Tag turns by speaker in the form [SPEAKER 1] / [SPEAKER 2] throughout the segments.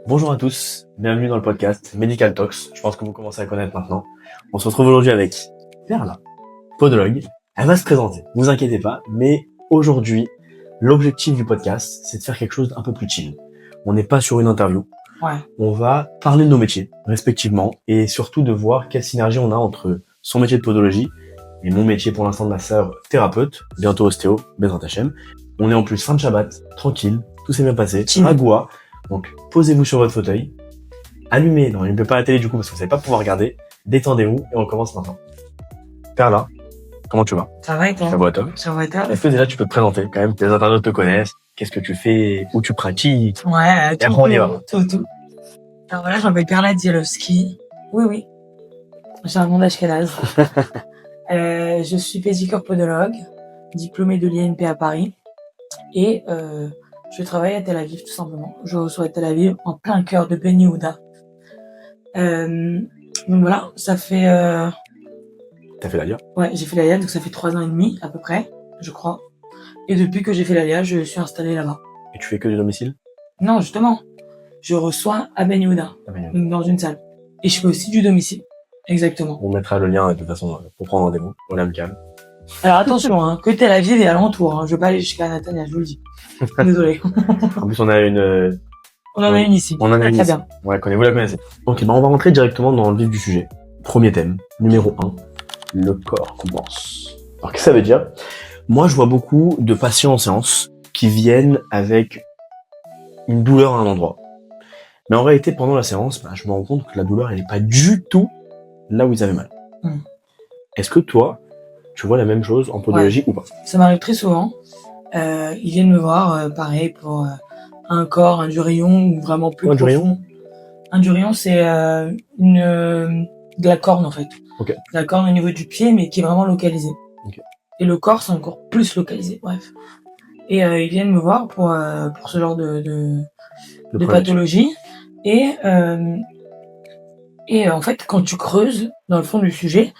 [SPEAKER 1] Bonjour à tous, bienvenue dans le podcast Medical Talks. Je pense que vous commencez à connaître maintenant. On se retrouve aujourd'hui avec Perla, podologue. Elle va se présenter, vous inquiétez pas, mais aujourd'hui, l'objectif du podcast, c'est de faire quelque chose d'un peu plus chill. On n'est pas sur une interview.
[SPEAKER 2] Ouais.
[SPEAKER 1] On va parler de nos métiers, respectivement, et surtout de voir quelle synergie on a entre son métier de podologie et mon métier pour l'instant de ma sœur thérapeute, bientôt ostéo, Bezrat Hachem. On est en plus fin de Shabbat, tranquille, tout s'est bien passé,
[SPEAKER 2] Chill.
[SPEAKER 1] à Goa. Donc, posez-vous sur votre fauteuil, allumez, non, n'allumez pas la télé du coup parce que vous n'allez pas pouvoir regarder, détendez-vous et on commence maintenant. Perla, comment tu vas?
[SPEAKER 2] Ça va et toi?
[SPEAKER 1] Ça va top.
[SPEAKER 2] Ça va et toi?
[SPEAKER 1] Est-ce que déjà tu peux te présenter quand même, que les internautes te connaissent, qu'est-ce que tu fais, où tu pratiques?
[SPEAKER 2] Ouais,
[SPEAKER 1] Et après on y va.
[SPEAKER 2] Tout. Alors voilà, je m'appelle Perla Dzielowski. Oui. J'ai un nom d'Ashkenaz. Je suis pédicure podologue, diplômée de l'INP à Paris. Et je travaille à Tel Aviv, tout simplement. Je reçois à Tel Aviv, en plein cœur de Ben Yehuda. Donc voilà, ça fait...
[SPEAKER 1] T'as fait l'ALIA?
[SPEAKER 2] Ouais, j'ai fait l'ALIA, donc ça fait 3 ans et demi, à peu près, je crois. Et depuis que j'ai fait l'ALIA, je suis installée là-bas.
[SPEAKER 1] Et tu fais que du domicile?
[SPEAKER 2] Non, justement. Je reçois à Ben Yehuda, donc dans une salle. Et je fais aussi du domicile. Exactement.
[SPEAKER 1] On mettra le lien de toute façon pour prendre rendez-vous. Voilà, me calme.
[SPEAKER 2] Alors attention, hein, que Tel Aviv et alentour. Hein. Je veux pas aller jusqu'à Natania, je vous le dis. Désolé.
[SPEAKER 1] En plus, on a une...
[SPEAKER 2] On en a une ici.
[SPEAKER 1] On en a une
[SPEAKER 2] Très
[SPEAKER 1] ici.
[SPEAKER 2] bien.
[SPEAKER 1] Ouais, vous la connaissez. Ok, on va rentrer directement dans le vif du sujet. Premier thème, numéro 1, le corps qu'on pense. Alors, qu'est-ce que ça veut dire? Moi, je vois beaucoup de patients en séance qui viennent avec une douleur à un endroit. Mais en réalité, pendant la séance, je me rends compte que la douleur, elle n'est pas du tout là où ils avaient mal. Est-ce que toi, tu vois la même chose en podologie ou pas?
[SPEAKER 2] Ça m'arrive très souvent. Ils viennent me voir, pareil, pour un corps, un durion ou vraiment plus profond.
[SPEAKER 1] Durion?
[SPEAKER 2] Un durion, c'est de la corne, en fait.
[SPEAKER 1] Okay.
[SPEAKER 2] De la corne au niveau du pied, mais qui est vraiment localisée. Okay. Et le corps, c'est encore plus localisé, bref. Et ils viennent me voir pour ce genre de pathologie. Et en fait, quand tu creuses dans le fond du sujet,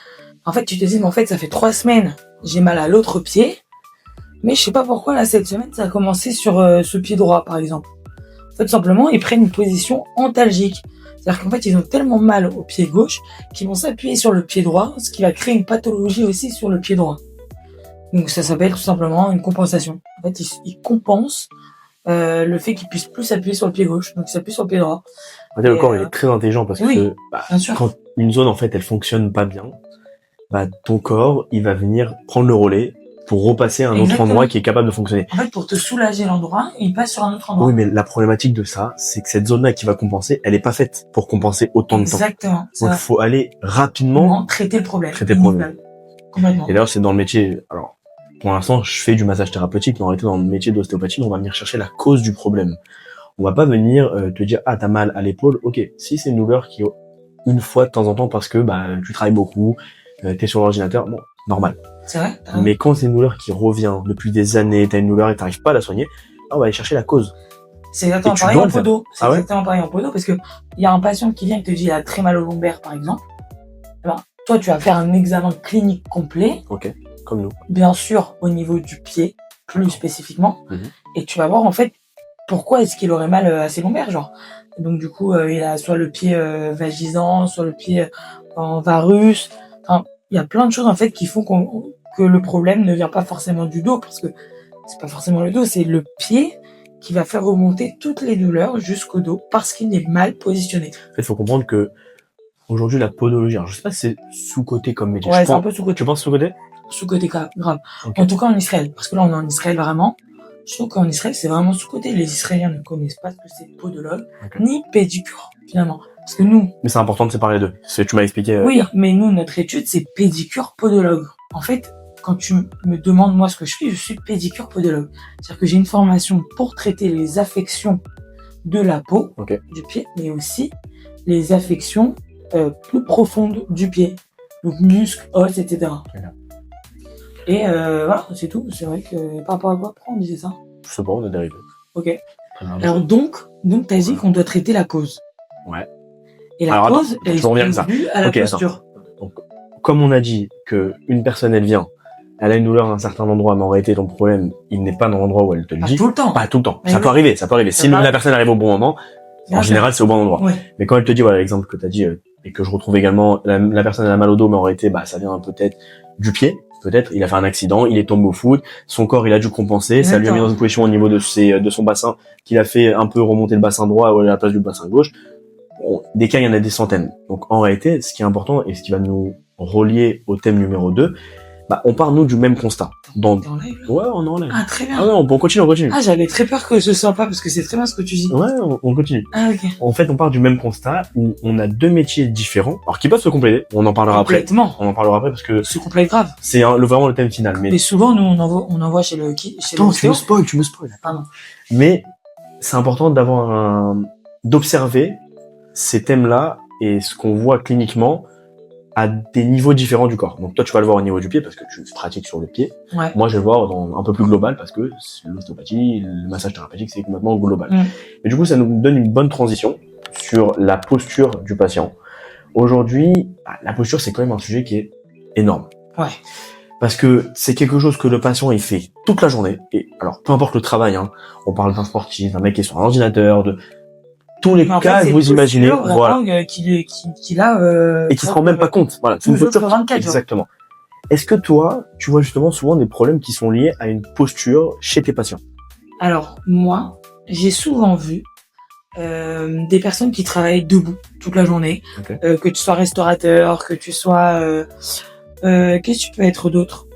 [SPEAKER 2] en fait, tu te dis, mais en fait, ça fait 3 semaines, j'ai mal à l'autre pied, mais je sais pas pourquoi, là, cette semaine, ça a commencé sur ce pied droit, par exemple. En fait, simplement, ils prennent une position antalgique. C'est-à-dire qu'en fait, ils ont tellement mal au pied gauche qu'ils vont s'appuyer sur le pied droit, ce qui va créer une pathologie aussi sur le pied droit. Donc, ça s'appelle tout simplement une compensation. En fait, ils compensent le fait qu'ils puissent plus s'appuyer sur le pied gauche, donc ils s'appuient sur le pied droit.
[SPEAKER 1] En fait, le corps il est très intelligent parce que quand une zone en fait elle fonctionne pas bien, ton corps il va venir prendre le relais pour repasser à un autre endroit qui est capable de fonctionner.
[SPEAKER 2] En fait, pour te soulager l'endroit, il passe sur un autre endroit.
[SPEAKER 1] Oui, mais la problématique de ça, c'est que cette zone-là qui va compenser, elle est pas faite pour compenser autant de temps.
[SPEAKER 2] Exactement.
[SPEAKER 1] Donc il faut aller rapidement
[SPEAKER 2] traiter le problème.
[SPEAKER 1] Complètement. Et d'ailleurs, c'est dans le métier. Alors, pour l'instant, je fais du massage thérapeutique, mais en réalité, dans le métier d'ostéopathie, on va venir chercher la cause du problème. On va pas venir te dire t'as mal à l'épaule. Ok, si c'est une douleur qui une fois de temps en temps parce que tu travailles beaucoup, t'es sur l'ordinateur, bon, normal.
[SPEAKER 2] C'est vrai.
[SPEAKER 1] Mais quand c'est une douleur qui revient depuis des années, t'as une douleur et t'arrives pas à la soigner, là, on va aller chercher la cause.
[SPEAKER 2] C'est exactement pareil en podo. C'est exactement pareil en podo parce que il y a un patient qui vient et te dit il a très mal au lombaire par exemple. Alors, toi tu vas faire un examen clinique complet.
[SPEAKER 1] Ok, comme nous.
[SPEAKER 2] Bien sûr au niveau du pied, plus spécifiquement, et tu vas voir en fait pourquoi est-ce qu'il aurait mal à ses lombaires, genre. Donc du coup il a soit le pied vagisant, soit le pied en varus. Enfin, il y a plein de choses en fait qui font que le problème ne vient pas forcément du dos, parce que c'est pas forcément le dos, c'est le pied qui va faire remonter toutes les douleurs jusqu'au dos parce qu'il est mal positionné.
[SPEAKER 1] En fait, il faut comprendre que aujourd'hui la podologie, alors je sais pas si c'est sous-côté comme métier.
[SPEAKER 2] Ouais, c'est un peu sous-côté.
[SPEAKER 1] Tu penses sous-côté?
[SPEAKER 2] Sous-côté grave. Okay. En tout cas en Israël, parce que là on est en Israël vraiment. Je trouve qu'en Israël c'est vraiment sous-côté. Les Israéliens ne connaissent pas ce que c'est podologue, ni pédicure finalement. Parce que nous...
[SPEAKER 1] Mais c'est important de séparer les deux. Tu m'as expliqué...
[SPEAKER 2] Oui, mais nous, notre étude, c'est pédicure podologue. En fait, quand tu me demandes moi ce que je suis pédicure podologue. C'est-à-dire que j'ai une formation pour traiter les affections de la peau, du pied, mais aussi les affections plus profondes du pied. Donc muscles, os, etc. Et voilà, c'est tout. C'est vrai que par rapport à quoi on disait ça?
[SPEAKER 1] Je sais pas, on a dérivé.
[SPEAKER 2] Ok. Alors donc t'as dit qu'on doit traiter la cause.
[SPEAKER 1] Ouais.
[SPEAKER 2] Et la cause, elle est due à la posture.
[SPEAKER 1] Donc, comme on a dit que une personne, elle vient, elle a une douleur à un certain endroit, mais en réalité, ton problème, il n'est pas dans l'endroit où elle te le dit.
[SPEAKER 2] Pas tout le temps.
[SPEAKER 1] Pas tout le temps.
[SPEAKER 2] Mais
[SPEAKER 1] Ça peut arriver. Si la personne arrive au bon moment, En général, c'est au bon endroit.
[SPEAKER 2] Ouais.
[SPEAKER 1] Mais quand elle te dit, voilà, l'exemple que tu as dit, et que je retrouve également, la personne elle a mal au dos, mais en réalité, bah, ça vient peut-être du pied. Peut-être, il a fait un accident, il est tombé au foot, son corps, il a dû compenser, ça lui a mis dans une position au niveau de son bassin, qu'il a fait un peu remonter le bassin droit à la place du bassin gauche. Bon, des cas, il y en a des centaines. Donc, en réalité, ce qui est important et ce qui va nous relier au thème numéro 2, bah, on part, nous, du même constat.
[SPEAKER 2] T'es en live, là?
[SPEAKER 1] Ouais, on est en live.
[SPEAKER 2] Ah, très bien.
[SPEAKER 1] Ah non, on continue.
[SPEAKER 2] Ah, j'avais très peur que ce soit pas, parce que c'est très bien ce que tu dis.
[SPEAKER 1] Ouais, on continue.
[SPEAKER 2] Ah, ok.
[SPEAKER 1] En fait, on part du même constat où on a deux métiers différents, alors qui peuvent se compléter. On en parlera après.
[SPEAKER 2] Complètement.
[SPEAKER 1] On en parlera après parce que
[SPEAKER 2] C'est complète grave.
[SPEAKER 1] c'est vraiment le thème final.
[SPEAKER 2] Mais souvent, nous, on envoie chez le
[SPEAKER 1] Attends, tu me spoil.
[SPEAKER 2] Pardon.
[SPEAKER 1] Mais c'est important d'observer ces thèmes-là et ce qu'on voit cliniquement à des niveaux différents du corps. Donc toi, tu vas le voir au niveau du pied parce que tu pratiques sur le pied.
[SPEAKER 2] Ouais.
[SPEAKER 1] Moi, je vais le voir dans un peu plus global parce que l'ostéopathie, le massage thérapeutique, c'est complètement global. Et du coup, ça nous donne une bonne transition sur la posture du patient. Aujourd'hui, la posture, c'est quand même un sujet qui est énorme.
[SPEAKER 2] Ouais.
[SPEAKER 1] Parce que c'est quelque chose que le patient, il fait toute la journée. Et alors, peu importe le travail, hein, on parle d'un sportif, d'un mec qui est sur un ordinateur, de tous les cas, vous imaginez, voilà.
[SPEAKER 2] Qu'il a,
[SPEAKER 1] et qui se rend même pas compte. Voilà. C'est une posture
[SPEAKER 2] 24
[SPEAKER 1] exactement. Est-ce que toi, tu vois justement souvent des problèmes qui sont liés à une posture chez tes patients?
[SPEAKER 2] Alors, moi, j'ai souvent vu des personnes qui travaillent debout toute la journée,
[SPEAKER 1] Okay.
[SPEAKER 2] Que tu sois restaurateur, que tu sois... qu'est-ce que tu peux être d'autre?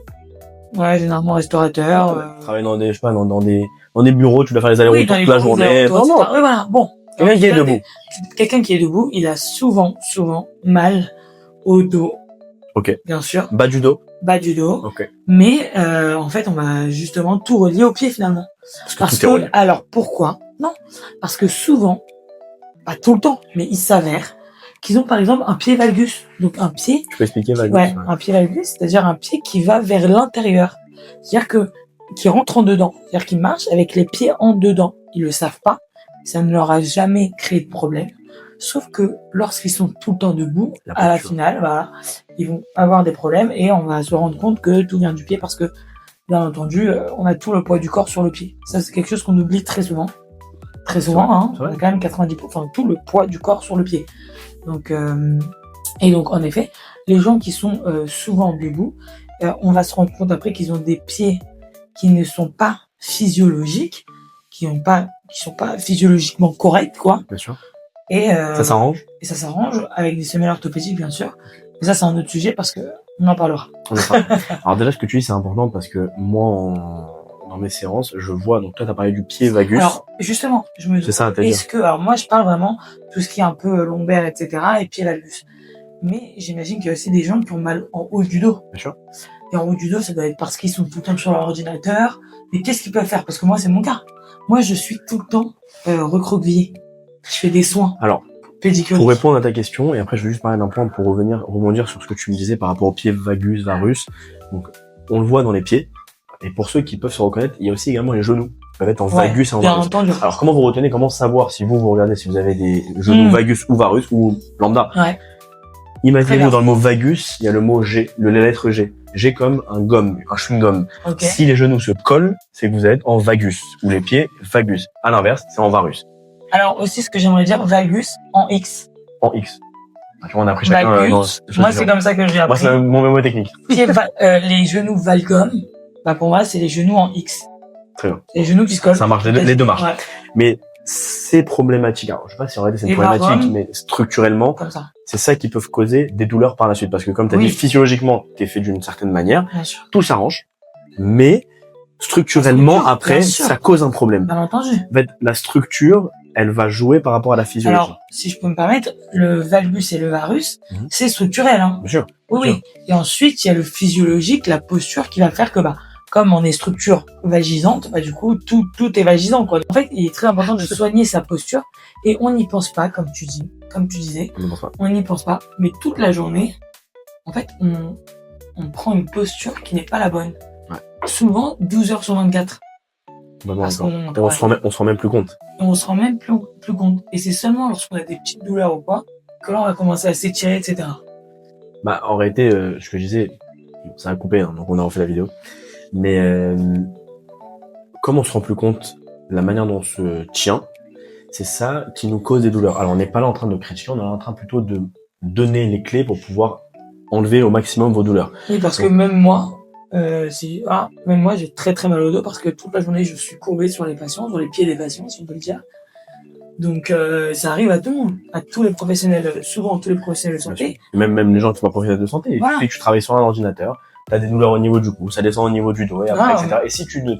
[SPEAKER 2] Ouais, généralement restaurateur.
[SPEAKER 1] Travailler dans des, je sais pas, dans des bureaux, tu dois faire les allers-retours toute la journée.
[SPEAKER 2] Non. Oui, voilà. Bon.
[SPEAKER 1] Quelqu'un qui est debout.
[SPEAKER 2] Quelqu'un qui est debout, il a souvent mal au dos.
[SPEAKER 1] Ok.
[SPEAKER 2] Bien sûr.
[SPEAKER 1] Bas du dos.
[SPEAKER 2] Ok. Mais en fait, on va justement tout relier au pied finalement. Parce que alors pourquoi? Non, parce que souvent, pas tout le temps, mais il s'avère qu'ils ont par exemple un pied valgus. Donc un pied.
[SPEAKER 1] Tu peux expliquer valgus?
[SPEAKER 2] Ouais, un pied valgus, c'est-à-dire un pied qui va vers l'intérieur. C'est-à-dire qui rentre en dedans. C'est-à-dire qu'ils marchent avec les pieds en dedans. Ils le savent pas. Ça ne leur a jamais créé de problème. Sauf que lorsqu'ils sont tout le temps debout, à la finale, voilà, ils vont avoir des problèmes et on va se rendre compte que tout vient du pied parce que, bien entendu, on a tout le poids du corps sur le pied. Ça, c'est quelque chose qu'on oublie très souvent. Très souvent, hein. On a quand même 90%, enfin, tout le poids du corps sur le pied. Donc, et donc, en effet, les gens qui sont souvent debout, on va se rendre compte après qu'ils ont des pieds qui ne sont pas physiologiques, qui sont pas physiologiquement corrects, quoi.
[SPEAKER 1] Bien sûr.
[SPEAKER 2] Et
[SPEAKER 1] ça s'arrange.
[SPEAKER 2] Et ça s'arrange avec des semelles orthopédiques, bien sûr. Mais ça, c'est un autre sujet parce que on en parlera.
[SPEAKER 1] Alors déjà, ce que tu dis, c'est important parce que moi, dans mes séances, je vois. Donc toi, t'as parlé du pied valgus.
[SPEAKER 2] Alors justement, je me dis.
[SPEAKER 1] C'est ça,
[SPEAKER 2] alors moi, je parle vraiment tout ce qui est un peu lombaire, etc. et pied valgus. Mais j'imagine qu'il y a aussi des gens qui ont mal en haut du dos.
[SPEAKER 1] Bien sûr.
[SPEAKER 2] Et en haut du dos, ça doit être parce qu'ils sont tout le temps sur leur ordinateur. Mais qu'est-ce qu'ils peuvent faire? Parce que moi, c'est mon cas. Moi, je suis tout le temps recroquevillée. Je fais des soins.
[SPEAKER 1] Alors,
[SPEAKER 2] pédicure.
[SPEAKER 1] Pour répondre à ta question, et après je vais juste parler d'un point pour rebondir sur ce que tu me disais par rapport au pied valgus, varus. Donc, on le voit dans les pieds. Et pour ceux qui peuvent se reconnaître, il y a aussi également les genoux. Ils peuvent être en valgus et en varus.
[SPEAKER 2] Entendu.
[SPEAKER 1] Alors, comment savoir si vous regardez si vous avez des genoux valgus ou varus ou lambda?
[SPEAKER 2] Ouais.
[SPEAKER 1] Imaginez-vous dans le mot valgus, il y a le mot G, la lettre G. G comme un chewing-gum.
[SPEAKER 2] Okay.
[SPEAKER 1] Si les genoux se collent, c'est que vous êtes en vagus, ou les pieds vagus. À l'inverse, c'est en varus.
[SPEAKER 2] Alors aussi, ce que j'aimerais dire, valgus en X.
[SPEAKER 1] En X. Tu vois, on a appris chacun
[SPEAKER 2] valgus, moi, c'est comme ça que j'ai appris.
[SPEAKER 1] Moi, c'est mon mémo technique.
[SPEAKER 2] Les genoux valgum, bah pour moi, c'est les genoux en X.
[SPEAKER 1] Très bien.
[SPEAKER 2] Les genoux qui se collent.
[SPEAKER 1] Ça marche, les deux marchent.
[SPEAKER 2] Ouais.
[SPEAKER 1] Mais c'est problématique. Alors, je sais pas si en réalité c'est problématique, mais structurellement, c'est ça qui peut causer des douleurs par la suite. Parce que comme tu as dit, physiologiquement, t'es fait d'une certaine manière, tout s'arrange, mais structurellement, après, ça cause un problème.
[SPEAKER 2] Bien entendu.
[SPEAKER 1] En fait, la structure, elle va jouer par rapport à la physiologie.
[SPEAKER 2] Alors, si je peux me permettre, le valgus et le varus, c'est structurel, hein.
[SPEAKER 1] Bien sûr.
[SPEAKER 2] Oui. Et ensuite, il y a le physiologique, la posture qui va faire que, comme on est structure vagisante, du coup, tout est vagisant, quoi. En fait, il est très important de soigner sa posture et on n'y pense pas, comme tu disais. On n'y pense pas. Mais toute la journée, en fait, on prend une posture qui n'est pas la bonne.
[SPEAKER 1] Ouais.
[SPEAKER 2] Souvent, 12 heures sur 24.
[SPEAKER 1] On se rend même plus compte.
[SPEAKER 2] On se rend même plus compte. Et c'est seulement lorsqu'on a des petites douleurs ou quoi, que là, on va commencer à s'étirer, etc.
[SPEAKER 1] En réalité, ce que je disais, ça a coupé, hein, donc on a refait la vidéo. Mais comme on se rend plus compte, la manière dont on se tient, c'est ça qui nous cause des douleurs. Alors on n'est pas là en train de critiquer, on est en train plutôt de donner les clés pour pouvoir enlever au maximum vos douleurs.
[SPEAKER 2] Oui, parce que même moi, même moi, j'ai très très mal au dos parce que toute la journée, je suis courbé sur les patients, sur les pieds des patients, si on peut le dire. Donc, ça arrive à tout le monde, à tous les professionnels, souvent tous les professionnels de santé.
[SPEAKER 1] Même les gens qui sont pas professionnels de santé.
[SPEAKER 2] Voilà.
[SPEAKER 1] Tu travailles sur un ordinateur, t'as des douleurs au niveau du cou, ça descend au niveau du dos, et après, etc. Et si tu ne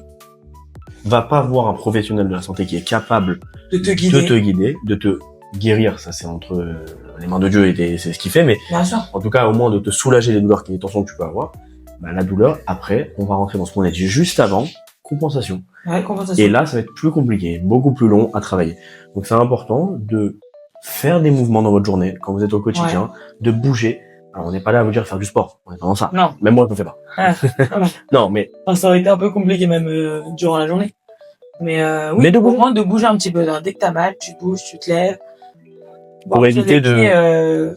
[SPEAKER 1] vas pas voir un professionnel de la santé qui est capable
[SPEAKER 2] de te guider,
[SPEAKER 1] de te guérir, ça c'est entre les mains de Dieu et c'est ce qu'il fait, mais
[SPEAKER 2] bien sûr,
[SPEAKER 1] en tout cas au moins de te soulager les douleurs, les tensions que tu peux avoir, bah, la douleur, après, on va rentrer dans ce qu'on a dit juste avant, compensation.
[SPEAKER 2] Ouais, compensation.
[SPEAKER 1] Et là, ça va être plus compliqué, beaucoup plus long à travailler. Donc c'est important de faire des mouvements dans votre journée, quand vous êtes au quotidien, de bouger. Alors on n'est pas là à vous dire faire du sport, on est pas dans ça.
[SPEAKER 2] Non.
[SPEAKER 1] Même moi je ne fais pas. Non, mais...
[SPEAKER 2] Enfin, ça aurait été un peu compliqué même durant la journée. Mais oui,
[SPEAKER 1] mais
[SPEAKER 2] au moins de bouger un petit peu. Dès que t'as mal, tu bouges, tu te lèves.
[SPEAKER 1] Pour éviter de...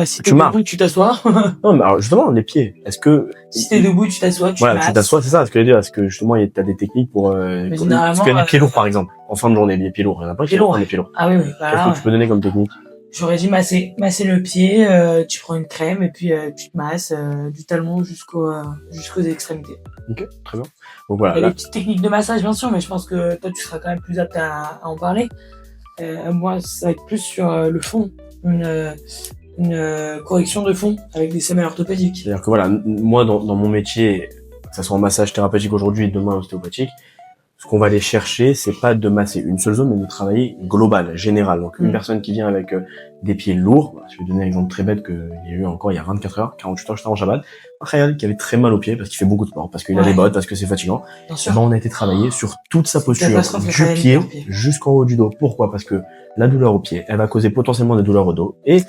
[SPEAKER 2] si t'es debout, tu t'assois.
[SPEAKER 1] Non, mais alors justement, les pieds, est-ce que...
[SPEAKER 2] Si t'es debout, tu t'assois,
[SPEAKER 1] voilà, tu t'assois, c'est ça, ce que je veux dire. Est-ce que justement, t'as des techniques pour... parce que les pieds lourds, par exemple, en fin de journée, les pieds lourds, il y en a pas qui font les pieds lourds.
[SPEAKER 2] Ah oui, oui.
[SPEAKER 1] Qu'est-ce que tu peux donner comme technique?
[SPEAKER 2] J'aurais dit masser le pied, tu prends une crème et puis tu te masses du talon jusqu'aux extrémités.
[SPEAKER 1] Ok, très bien. Donc voilà.
[SPEAKER 2] Il y a des petites techniques de massage, bien sûr, mais je pense que toi, tu seras quand même plus apte à en parler. Moi, ça va être plus sur le fond, une correction de fond avec des semelles orthopédiques.
[SPEAKER 1] C'est-à-dire que voilà, moi, dans mon métier, que ça soit en massage thérapeutique aujourd'hui et demain ostéopathique, ce qu'on va aller chercher, c'est pas de masser une seule zone, mais de travailler global, général. Donc, une personne qui vient avec des pieds lourds, je vais donner un exemple très bête qu'il y a eu encore il y a 24 heures, 48 heures, j'étais en Shabbat, un Khayal qui avait très mal aux pieds parce qu'il fait beaucoup de sport, parce qu'il a des bottes, parce que c'est fatigant. Ben, on a été travailler sur toute sa posture, du pied jusqu'en haut du dos. Pourquoi? Parce que la douleur au pied, elle va causer potentiellement des douleurs au dos. Et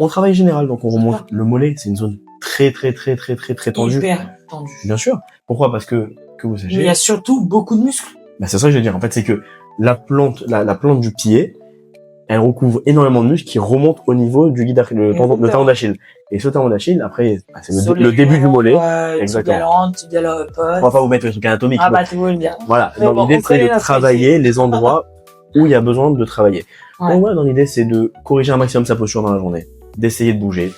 [SPEAKER 1] on travaille général, donc on remonte le mollet, c'est une zone très tendue.
[SPEAKER 2] Hyper tendue.
[SPEAKER 1] Bien sûr. Pourquoi? Parce que vous sachiez.
[SPEAKER 2] Il y a surtout beaucoup de muscles.
[SPEAKER 1] Bah, c'est ça que je veux dire. En fait, c'est que la plante du pied, elle recouvre énormément de muscles qui remontent au niveau du le talon d'Achille. Et ce talon d'Achille, après, bah, c'est le début du mollet.
[SPEAKER 2] Exactement.
[SPEAKER 1] On va pas vous mettre les trucs anatomiques.
[SPEAKER 2] Ah bah, tu veux le dire.
[SPEAKER 1] Voilà. Dans l'idée, c'est de travailler les endroits où il y a besoin de travailler. Donc, voilà, dans l'idée, c'est de corriger un maximum sa posture dans la journée, d'essayer de bouger.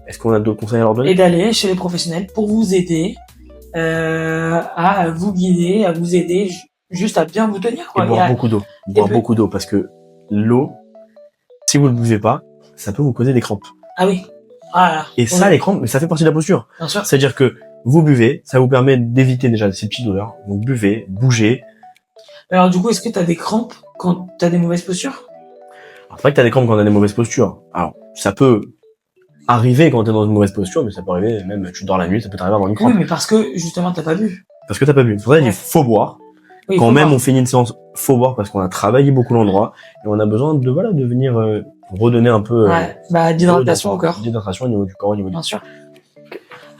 [SPEAKER 1] Est-ce qu'on a d'autres conseils à leur donner?
[SPEAKER 2] Et d'aller chez les professionnels pour vous aider, à vous guider, à vous aider, juste à bien vous tenir, quoi.
[SPEAKER 1] Et boire beaucoup d'eau. Boire beaucoup d'eau, parce que l'eau, si vous ne buvez pas, ça peut vous causer des crampes.
[SPEAKER 2] Ah oui. Ah,
[SPEAKER 1] et ça, les crampes, mais ça fait partie de la posture.
[SPEAKER 2] Bien sûr.
[SPEAKER 1] C'est-à-dire que vous buvez, ça vous permet d'éviter déjà ces petites douleurs. Donc buvez, bougez.
[SPEAKER 2] Alors du coup, est-ce que t'as des crampes quand t'as des mauvaises postures?
[SPEAKER 1] Alors, c'est vrai que t'as des crampes quand t'as des mauvaises postures. Alors, ça peut arriver quand t'es dans une mauvaise posture, mais ça peut arriver même tu dors la nuit, ça peut t'arriver dans une crampe.
[SPEAKER 2] Oui, mais parce que justement t'as pas bu.
[SPEAKER 1] Parce que t'as pas bu. C'est pour ça qu'il faut boire.
[SPEAKER 2] Oui,
[SPEAKER 1] quand même on finit une séance, faut boire parce qu'on a travaillé beaucoup l'endroit et on a besoin de de venir redonner un peu
[SPEAKER 2] d'hydratation au corps.
[SPEAKER 1] D'hydratation au niveau du corps, au niveau
[SPEAKER 2] bien sûr.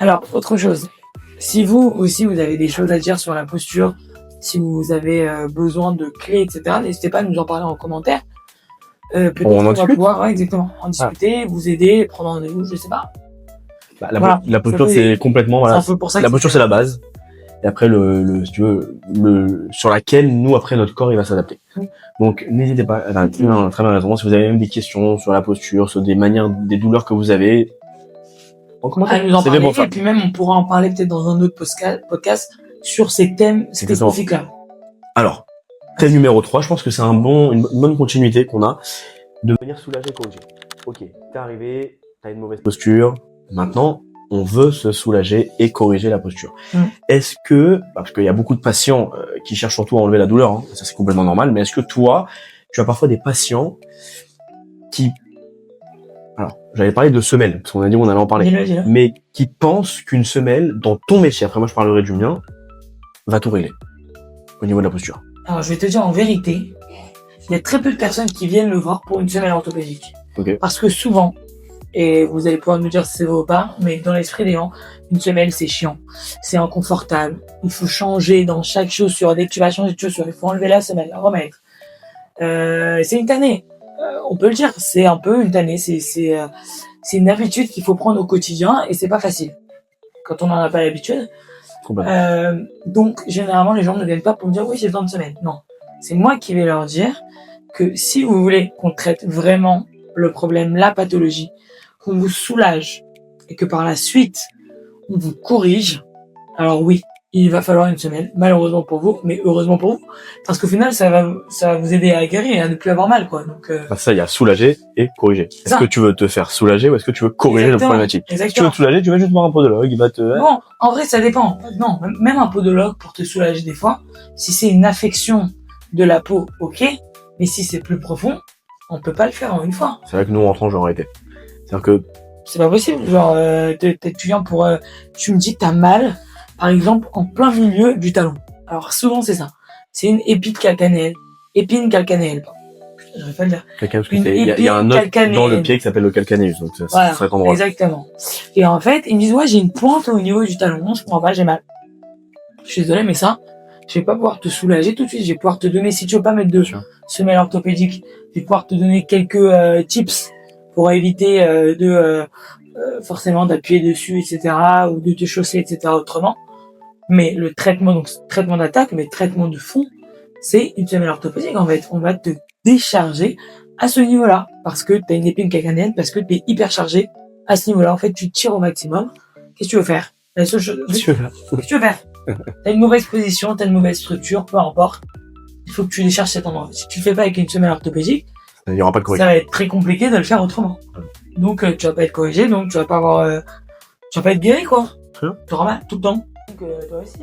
[SPEAKER 2] Alors, autre chose. Si vous aussi vous avez des choses à dire sur la posture, si vous avez besoin de clés, etc., n'hésitez pas à nous en parler en commentaire. Peut-être qu'on va pouvoir exactement en discuter, vous aider, prendre rendez-vous, je sais pas.
[SPEAKER 1] Bah, la posture c'est complètement voilà.
[SPEAKER 2] C'est un peu pour ça
[SPEAKER 1] la posture c'est la base. Et après si tu veux, sur laquelle nous après notre corps il va s'adapter. Donc n'hésitez pas, très bien raison. Si vous avez même des questions sur la posture, sur des manières, des douleurs que vous avez,
[SPEAKER 2] à nous en parler. Et puis même on pourra en parler peut-être dans un autre podcast sur ces thèmes spécifiques-là.
[SPEAKER 1] Alors, thème numéro 3, je pense que c'est une bonne continuité qu'on a de venir soulager et corriger. Ok, t'es arrivé, t'as une mauvaise posture, maintenant on veut se soulager et corriger la posture. Est-ce que, parce qu'il y a beaucoup de patients qui cherchent surtout à enlever la douleur, ça c'est complètement normal, mais est-ce que toi, tu as parfois des patients qui, alors j'avais parlé de semelles, parce qu'on a dit qu'on allait en parler, mais qui pensent qu'une semelle, dans ton métier, après moi je parlerai du mien, va tout régler au niveau de la posture?
[SPEAKER 2] Alors je vais te dire en vérité, il y a très peu de personnes qui viennent le voir pour une semelle orthopédique. Parce que souvent, et vous allez pouvoir me dire si c'est vrai ou pas, mais dans l'esprit des gens, une semelle c'est chiant, c'est inconfortable, il faut changer dans chaque chaussure, dès que tu vas changer de chaussure, il faut enlever la semelle, la remettre. C'est une tannée, on peut le dire, c'est un peu une tannée, c'est une habitude qu'il faut prendre au quotidien et c'est pas facile quand on n'en a pas l'habitude. Donc généralement les gens ne viennent pas pour me dire oui j'ai besoin de semelle, non, c'est moi qui vais leur dire que si vous voulez qu'on traite vraiment le problème, la pathologie, qu'on vous soulage et que par la suite, on vous corrige, alors oui, il va falloir une semaine, malheureusement pour vous, mais heureusement pour vous, parce qu'au final, ça va vous aider à guérir et à ne plus avoir mal, quoi. Donc,
[SPEAKER 1] Ça, il y a soulager et corriger. Est-ce
[SPEAKER 2] ça.
[SPEAKER 1] que tu veux te faire soulager ou est-ce que tu veux corriger le problématique? Si tu veux
[SPEAKER 2] Exactement.
[SPEAKER 1] te soulager, tu vas juste voir un podologue, il va te...
[SPEAKER 2] Bon, en vrai, ça dépend. Non, même un podologue pour te soulager des fois, si c'est une affection de la peau, ok, mais si c'est plus profond, on peut pas le faire en une fois.
[SPEAKER 1] C'est vrai que nous, en France, j'aurais été. C'est-à-dire que...
[SPEAKER 2] C'est pas possible. Genre, tu viens pour, tu me dis que t'as mal, par exemple, en plein milieu du talon. Alors, souvent, c'est ça. C'est une épine calcanéenne. Épine calcanéenne. Putain, j'arrive pas à le dire.
[SPEAKER 1] Parce que
[SPEAKER 2] Une
[SPEAKER 1] il y a un os
[SPEAKER 2] calcanéenne.
[SPEAKER 1] dans le pied qui s'appelle le calcanéus, donc ça,
[SPEAKER 2] Voilà,
[SPEAKER 1] cet endroit.
[SPEAKER 2] exactement. Et en fait, ils me disent, ouais, j'ai une pointe au niveau du talon, je comprends pas, j'ai mal. Je suis désolé, mais ça, je vais pas pouvoir te soulager tout de suite. Je vais pouvoir te donner, si tu veux pas mettre de semelle orthopédique, je vais pouvoir te donner quelques tips pour éviter forcément d'appuyer dessus, etc., ou de te chausser, etc., autrement. Mais le traitement, donc traitement d'attaque, mais traitement de fond, c'est une semelle orthopédique, en fait. On va te décharger à ce niveau-là, parce que t'as une épine calcanéenne, parce que t'es hyper chargé à ce niveau-là. En fait, tu tires au maximum. Qu'est-ce que tu veux faire? La seule chose, qu'est-ce que tu veux faire? T'as une mauvaise position, t'as une mauvaise structure, peu importe. Il faut que tu décharges cet endroit. Si tu le fais pas avec une semelle orthopédique,
[SPEAKER 1] Il y aura pas de correction.
[SPEAKER 2] ça va être très compliqué de le faire autrement. Donc, tu vas pas être corrigé, donc tu vas pas avoir, tu vas pas être guéri, quoi. Tu auras mal tout le temps. Donc, toi aussi,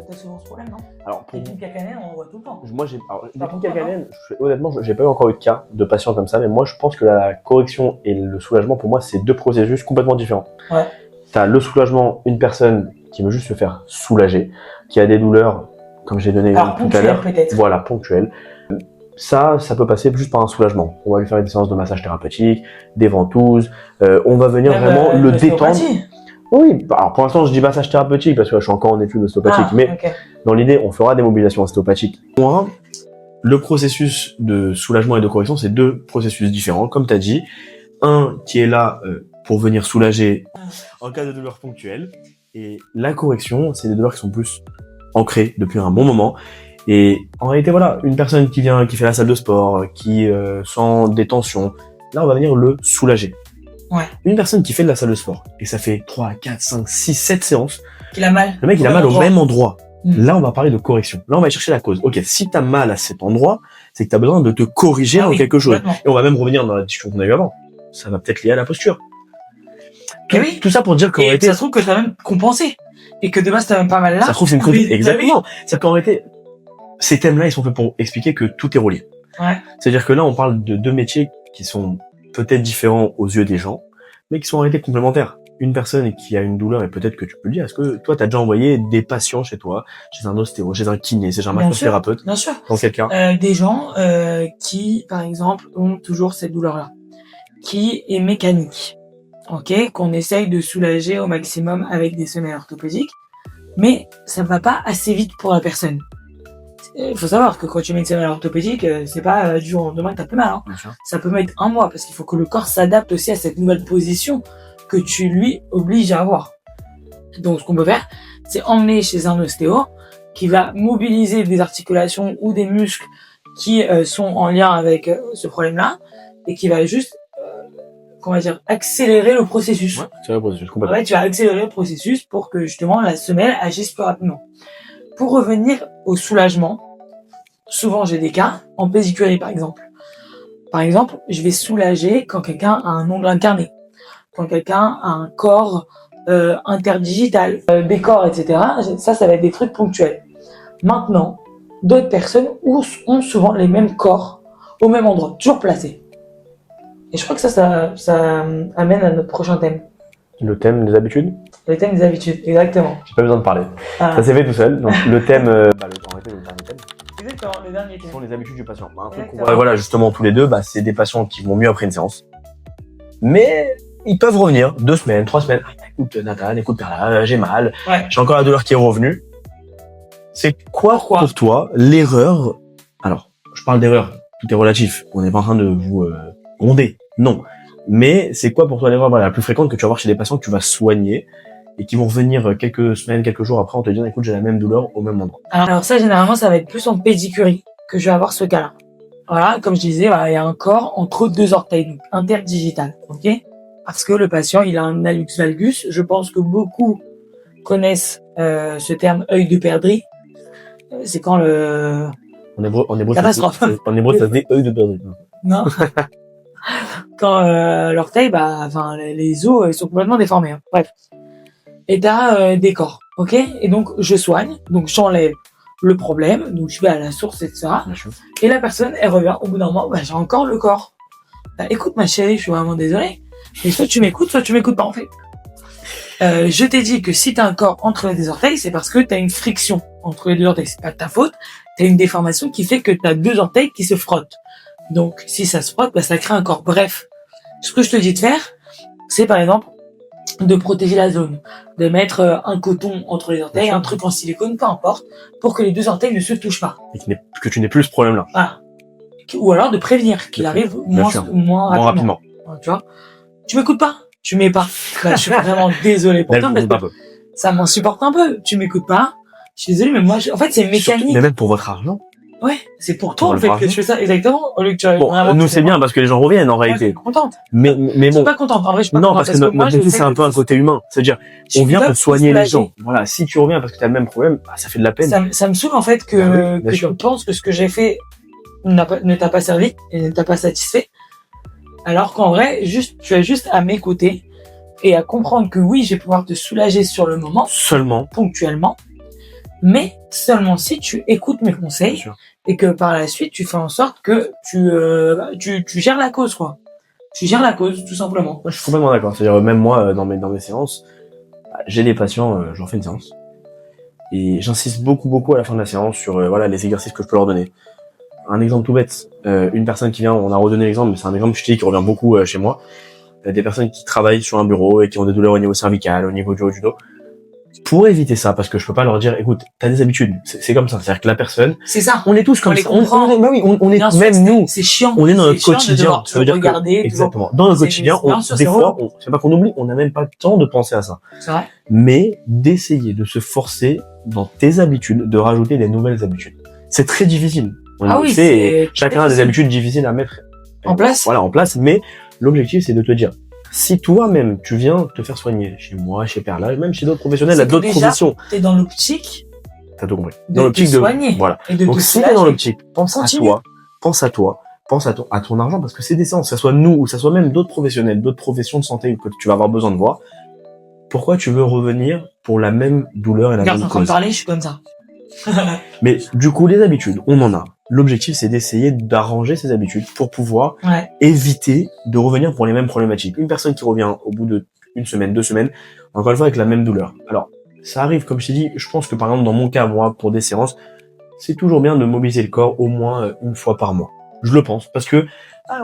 [SPEAKER 2] t'as souvent ce problème, non?
[SPEAKER 1] Alors, pour
[SPEAKER 2] L'épine calcanéenne, on en voit tout le temps.
[SPEAKER 1] moi, l'épine calcanéenne, honnêtement, j'ai pas eu encore eu de cas de patients comme ça, mais moi, je pense que la correction et le soulagement, pour moi, c'est deux processus complètement différents.
[SPEAKER 2] Ouais.
[SPEAKER 1] T'as le soulagement, une personne qui veut juste se faire soulager, qui a des douleurs, comme j'ai donné tout à l'heure. Voilà, ponctuelles. Ça peut passer juste par un soulagement. On va lui faire une séance de massage thérapeutique, des ventouses, on va venir vraiment le détendre. Oui, alors pour l'instant je dis massage thérapeutique parce que je suis encore en études ostéopathiques, mais dans l'idée on fera des mobilisations ostéopathiques. Moi, le processus de soulagement et de correction, c'est deux processus différents, comme tu as dit. Un qui est là pour venir soulager en cas de douleur ponctuelle, et la correction, c'est des douleurs qui sont plus ancrées depuis un bon moment. Et en réalité, voilà, une personne qui vient, qui fait la salle de sport, qui sent des tensions, là, on va venir le soulager.
[SPEAKER 2] Ouais.
[SPEAKER 1] Une personne qui fait de la salle de sport, et ça fait 3, 4, 5, 6, 7 séances,
[SPEAKER 2] qu'il a mal.
[SPEAKER 1] le mec, il a mal au même endroit. Là, on va parler de correction. Là, on va chercher la cause. Ok, si t'as mal à cet endroit, c'est que t'as besoin de te corriger dans quelque chose. Et on va même revenir dans la discussion qu'on a eue avant. Ça va peut-être lié à la posture. Tout ça pour dire qu'en réalité...
[SPEAKER 2] ça se trouve que t'as même compensé. Et que de base, t'as même pas mal là.
[SPEAKER 1] Ça se trouve, c'est une cause. Exactement. C'est qu'en réalité, ces thèmes-là, ils sont faits pour expliquer que tout est relié.
[SPEAKER 2] Ouais.
[SPEAKER 1] C'est-à-dire que là, on parle de deux métiers qui sont peut-être différents aux yeux des gens, mais qui sont en réalité complémentaires. Une personne qui a une douleur, et peut-être que tu peux le dire, est-ce que toi, t'as déjà envoyé des patients chez toi, chez un ostéo, chez un kiné, chez un massothérapeute?
[SPEAKER 2] Bien sûr.
[SPEAKER 1] Dans quel cas?
[SPEAKER 2] Des gens qui, par exemple, ont toujours cette douleur-là, qui est mécanique, ok, qu'on essaye de soulager au maximum avec des semelles orthopédiques, mais ça va pas assez vite pour la personne. Il faut savoir que quand tu mets une semelle orthopédique, c'est pas du jour au lendemain que t'as plus mal. Hein. Ça peut mettre 1 mois parce qu'il faut que le corps s'adapte aussi à cette nouvelle position que tu lui obliges à avoir. Donc, ce qu'on peut faire, c'est emmener chez un ostéo qui va mobiliser des articulations ou des muscles qui sont en lien avec ce problème-là et qui va juste, accélérer le processus.
[SPEAKER 1] Ouais, c'est le processus, complètement.
[SPEAKER 2] En fait, tu vas accélérer le processus pour que justement la semelle agisse plus rapidement. Pour revenir au soulagement, souvent j'ai des cas en pédicurie par exemple. Par exemple, je vais soulager quand quelqu'un a un ongle incarné, quand quelqu'un a un corps interdigital, des corps, etc. Ça va être des trucs ponctuels. Maintenant, d'autres personnes ont souvent les mêmes corps au même endroit, toujours placés. Et je crois que ça amène à notre prochain thème.
[SPEAKER 1] Le thème des habitudes?
[SPEAKER 2] Le thème des habitudes, exactement.
[SPEAKER 1] J'ai pas besoin de parler. Ça s'est fait tout seul. Donc le thème, le dernier thème.
[SPEAKER 2] Exactement, le dernier thème.
[SPEAKER 1] Ce sont les habitudes du patient. Un truc qu'on voit, voilà, justement, tous les deux, c'est des patients qui vont mieux après une séance. Mais ils peuvent revenir 2 semaines, 3 semaines. Écoute, Nathan, écoute, Perla, j'ai mal. Ouais. J'ai encore la douleur qui est revenue. C'est quoi pour toi l'erreur? Alors, je parle d'erreur. Tout est relatif. On n'est pas en train de vous gronder. Non. Mais c'est quoi pour toi l'erreur la plus fréquente que tu vas voir chez des patients que tu vas soigner et qui vont revenir quelques semaines, quelques jours après en te disant écoute j'ai la même douleur au même endroit?
[SPEAKER 2] Alors ça généralement ça va être plus en pédicurie que je vais avoir ce cas-là. voilà, comme je disais, voilà, il y a un corps entre deux orteils, donc interdigital, ok? Parce que le patient, il a un hallux valgus. Je pense que beaucoup connaissent ce terme œil de perdrix. C'est quand le...
[SPEAKER 1] En hébreu,
[SPEAKER 2] Catastrophe.
[SPEAKER 1] ça se dit œil de perdrix.
[SPEAKER 2] Non. Quand l'orteil, enfin, les os ils sont complètement déformés. Hein. Bref. Et t'as des corps, ok? Et donc, je soigne, donc j'enlève le problème, donc je vais à la source, etc. Et la personne, elle revient au bout d'un moment, j'ai encore le corps. Écoute, ma chérie, je suis vraiment désolée. Mais soit tu m'écoutes pas, en fait. Je t'ai dit que si t'as un corps entre les deux orteils, c'est parce que t'as une friction entre les deux orteils. C'est pas de ta faute. T'as une déformation qui fait que t'as deux orteils qui se frottent. Donc, si ça se frotte, ça crée un corps. Bref. Ce que je te dis de faire, c'est par exemple, de protéger la zone. De mettre un coton entre les orteils, un truc en silicone, peu importe, pour que les deux orteils ne se touchent pas.
[SPEAKER 1] Et que tu n'aies plus ce problème-là.
[SPEAKER 2] Voilà. Ou alors de prévenir qu'il arrive moins rapidement. Tu vois? Tu m'écoutes pas? Tu m'écoutes pas. Je suis vraiment désolé pour toi, parce que ça m'insupporte un peu. Tu m'écoutes pas. Je suis désolé, mais moi, en fait, c'est mécanique.
[SPEAKER 1] Surtout, mais même pour votre argent.
[SPEAKER 2] Ouais, c'est pour toi, en fait, que je fais ça, exactement. Au lieu que tu
[SPEAKER 1] nous, c'est bien, parce que les gens reviennent, en réalité.
[SPEAKER 2] Je suis contente.
[SPEAKER 1] Mais bon.
[SPEAKER 2] Je suis pas contente, en vrai, je suis pas
[SPEAKER 1] contente.
[SPEAKER 2] Non,
[SPEAKER 1] parce que notre métier, c'est un peu un côté humain. C'est-à-dire, on vient pour soigner les gens. Voilà. Si tu reviens parce que t'as le même problème, ça fait de la peine.
[SPEAKER 2] Ça me saoule, en fait, que tu penses que ce que j'ai fait ne t'a pas servi et ne t'a pas satisfait. Alors qu'en vrai, tu as juste à m'écouter et à comprendre que oui, je vais pouvoir te soulager sur le moment.
[SPEAKER 1] Seulement.
[SPEAKER 2] Ponctuellement. Mais seulement si tu écoutes mes conseils et que par la suite, tu fais en sorte que tu gères la cause, quoi. Tu gères la cause, tout simplement.
[SPEAKER 1] Moi, je suis complètement d'accord. C'est-à-dire, même moi, dans mes séances, j'ai des patients, je leur fais une séance. Et j'insiste beaucoup à la fin de la séance sur, les exercices que je peux leur donner. Un exemple tout bête. Une personne qui vient, on a redonné l'exemple, mais c'est un exemple, je dis, qui revient beaucoup chez moi. Des personnes qui travaillent sur un bureau et qui ont des douleurs au niveau cervical, au niveau du haut du dos. Pour éviter ça, parce que je peux pas leur dire, écoute, t'as des habitudes. C'est comme ça. C'est-à-dire que la personne.
[SPEAKER 2] C'est ça.
[SPEAKER 1] On est tous comme ça. On est même nous.
[SPEAKER 2] C'est chiant.
[SPEAKER 1] On est dans notre quotidien.
[SPEAKER 2] Ça veut dire regarder,
[SPEAKER 1] exactement. Dans notre quotidien, des fois, c'est pas qu'on oublie, on n'a même pas le temps de penser à ça.
[SPEAKER 2] C'est vrai.
[SPEAKER 1] Mais d'essayer de se forcer dans tes habitudes, de rajouter des nouvelles habitudes. C'est très difficile. Chacun a des habitudes difficiles à mettre
[SPEAKER 2] en place.
[SPEAKER 1] Voilà, en place. Mais l'objectif, c'est de te dire, si toi-même, tu viens te faire soigner chez moi, chez Perla, même chez d'autres professionnels, à d'autres professions.
[SPEAKER 2] T'es dans l'optique.
[SPEAKER 1] T'as tout compris. Dans l'optique de
[SPEAKER 2] soigner.
[SPEAKER 1] Voilà.
[SPEAKER 2] Et de
[SPEAKER 1] donc, si t'es dans l'optique, pense à ton argent, parce que c'est des séances, que ça soit nous, ou que ça soit même d'autres professionnels, d'autres professions de santé que tu vas avoir besoin de voir. Pourquoi tu veux revenir pour la même douleur et la même cause?
[SPEAKER 2] Quand parler, je suis comme ça.
[SPEAKER 1] Mais, du coup, les habitudes, on en a. L'objectif, c'est d'essayer d'arranger ces habitudes pour pouvoir éviter de revenir pour les mêmes problématiques. Une personne qui revient au bout de 1 semaine, 2 semaines, encore une fois avec la même douleur. Alors, ça arrive, comme je t'ai dit, je pense que par exemple, dans mon cas, moi, pour des séances, c'est toujours bien de mobiliser le corps au moins 1 fois par mois. Je le pense, parce que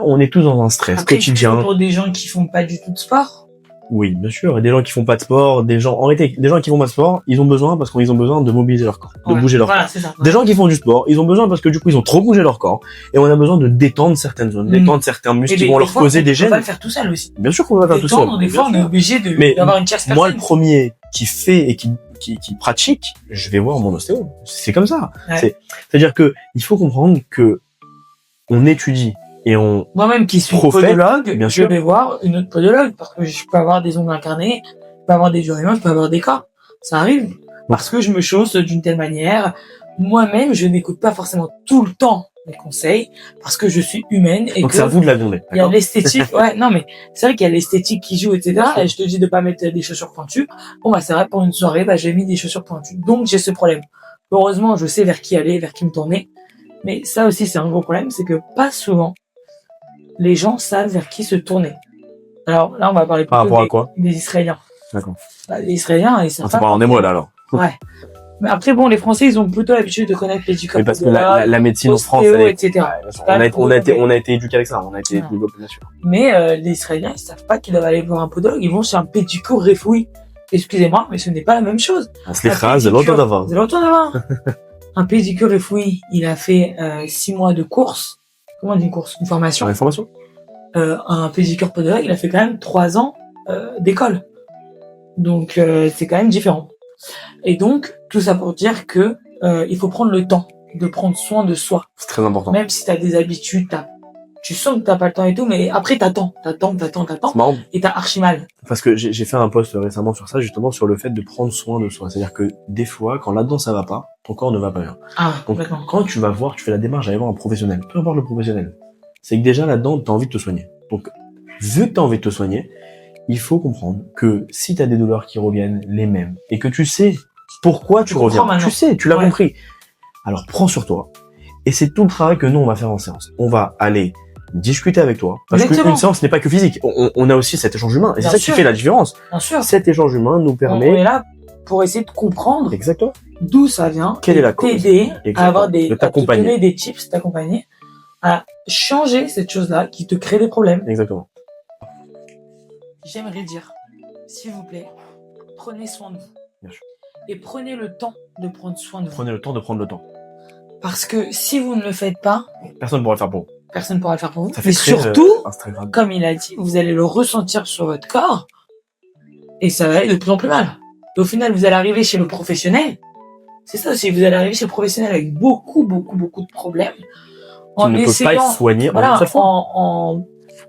[SPEAKER 1] on est tous dans un stress quotidien.
[SPEAKER 2] Pour des gens qui font pas du tout de sport.
[SPEAKER 1] Oui, bien sûr. Et des gens qui font pas de sport, en réalité, des gens qui font pas de sport, ils ont besoin parce qu'ils ont besoin de mobiliser leur corps, de bouger leur corps.
[SPEAKER 2] C'est ça.
[SPEAKER 1] Des gens qui font du sport, ils ont besoin parce que du coup, ils ont trop bougé leur corps. Et on a besoin de détendre certaines zones, détendre certains muscles qui vont leur causer des gênes.
[SPEAKER 2] On va le faire tout seul aussi.
[SPEAKER 1] Bien sûr qu'on va le faire tout seul.
[SPEAKER 2] Des fois, on est obligé d'avoir une tierce personne.
[SPEAKER 1] Moi, le premier qui fait et qui pratique, je vais voir mon ostéo. C'est comme ça.
[SPEAKER 2] Ouais.
[SPEAKER 1] C'est-à-dire que, il faut comprendre que on étudie. Et
[SPEAKER 2] moi-même qui suis podologue, bien sûr, je vais voir une autre podologue parce que je peux avoir des ongles incarnés, je peux avoir des humains, je peux avoir des cas. Ça arrive. Parce que je me chausse d'une telle manière. Moi-même, je n'écoute pas forcément tout le temps les conseils parce que je suis humaine et
[SPEAKER 1] donc c'est à vous de la vionder.
[SPEAKER 2] Il y a l'esthétique. Non, mais c'est vrai qu'il y a l'esthétique qui joue, etc. Et je te dis de pas mettre des chaussures pointues. Bon, c'est vrai, pour une soirée, j'ai mis des chaussures pointues. Donc, j'ai ce problème. Heureusement, je sais vers qui aller, vers qui me tourner. Mais ça aussi, c'est un gros problème, c'est que pas souvent, les gens savent vers qui se tourner. Alors là, on va parler
[SPEAKER 1] par rapport à quoi?
[SPEAKER 2] Des Israéliens.
[SPEAKER 1] D'accord.
[SPEAKER 2] Les Israéliens, ils savent pas.
[SPEAKER 1] On parle en émoi, là, alors.
[SPEAKER 2] Ouais. Mais après, bon, les Français, ils ont plutôt l'habitude de connaître les
[SPEAKER 1] mais parce que la médecine en France,
[SPEAKER 2] etc.
[SPEAKER 1] On a été éduqué avec ça, on a été éduqué, bien sûr.
[SPEAKER 2] Mais les Israéliens, ils savent pas qu'ils doivent aller voir un podologue, ils vont chez un pédicure refoui. Excusez-moi, mais ce n'est pas la même chose.
[SPEAKER 1] C'est longtemps d'avant.
[SPEAKER 2] Un pédicure refoui, il a fait 6 mois de course. Comment on dit une course? Une formation.
[SPEAKER 1] Une formation.
[SPEAKER 2] Un pédicure podologue, il a fait quand même 3 ans d'école. Donc c'est quand même différent. Et donc tout ça pour dire que il faut prendre le temps de prendre soin de soi.
[SPEAKER 1] C'est très important.
[SPEAKER 2] Même si t'as des habitudes, tu sens que t'as pas le temps et tout, mais après t'attends,
[SPEAKER 1] C'est marrant
[SPEAKER 2] et t'as archi mal.
[SPEAKER 1] parce que j'ai fait un post récemment sur ça, justement sur le fait de prendre soin de soi. C'est-à-dire que des fois, quand là-dedans ça va pas, ton corps ne va pas bien.
[SPEAKER 2] Ah,
[SPEAKER 1] Donc
[SPEAKER 2] complètement.
[SPEAKER 1] quand tu vas voir, tu fais la démarche d'aller voir un professionnel. Peu importe le professionnel. C'est que déjà là-dedans, t'as envie de te soigner. Donc vu que t'as envie de te soigner, il faut comprendre que si t'as des douleurs qui reviennent les mêmes et que tu sais pourquoi tu
[SPEAKER 2] comprends
[SPEAKER 1] reviens,
[SPEAKER 2] maintenant.
[SPEAKER 1] tu sais, tu l'as
[SPEAKER 2] Ouais.
[SPEAKER 1] compris. Alors prends sur toi. Et c'est tout le travail que nous on va faire en séance. On va aller discuter avec toi. Parce
[SPEAKER 2] Exactement.
[SPEAKER 1] qu'une séance n'est pas que physique. On a aussi cet échange humain. Et c'est
[SPEAKER 2] Bien
[SPEAKER 1] ça qui
[SPEAKER 2] sûr.
[SPEAKER 1] fait la différence.
[SPEAKER 2] Bien sûr.
[SPEAKER 1] Cet échange humain nous
[SPEAKER 2] On
[SPEAKER 1] permet...
[SPEAKER 2] est là pour essayer de comprendre
[SPEAKER 1] Exactement.
[SPEAKER 2] d'où ça vient.
[SPEAKER 1] Quelle
[SPEAKER 2] et
[SPEAKER 1] est la cause.
[SPEAKER 2] t'aider
[SPEAKER 1] Exactement.
[SPEAKER 2] à avoir
[SPEAKER 1] De
[SPEAKER 2] à te
[SPEAKER 1] t'accompagner.
[SPEAKER 2] donner des tips, t'accompagner à changer cette chose-là qui te crée des problèmes.
[SPEAKER 1] Exactement.
[SPEAKER 2] J'aimerais dire, s'il vous plaît, prenez soin de vous.
[SPEAKER 1] Bien sûr.
[SPEAKER 2] Et prenez le temps de prendre soin de vous.
[SPEAKER 1] Prenez le temps de prendre le temps.
[SPEAKER 2] Parce que si vous ne le faites pas,
[SPEAKER 1] Personne ne pourra le faire pour vous.
[SPEAKER 2] personne ne pourra le faire pour vous.
[SPEAKER 1] Ça fait
[SPEAKER 2] Mais
[SPEAKER 1] très,
[SPEAKER 2] surtout,
[SPEAKER 1] Instagram.
[SPEAKER 2] comme il a dit, vous allez le ressentir sur votre corps et ça va aller de plus en plus mal. Et au final, vous allez arriver chez le professionnel. C'est ça aussi, vous allez arriver chez le professionnel avec beaucoup de problèmes.
[SPEAKER 1] Qui ne peut pas être soigné en une seule fois.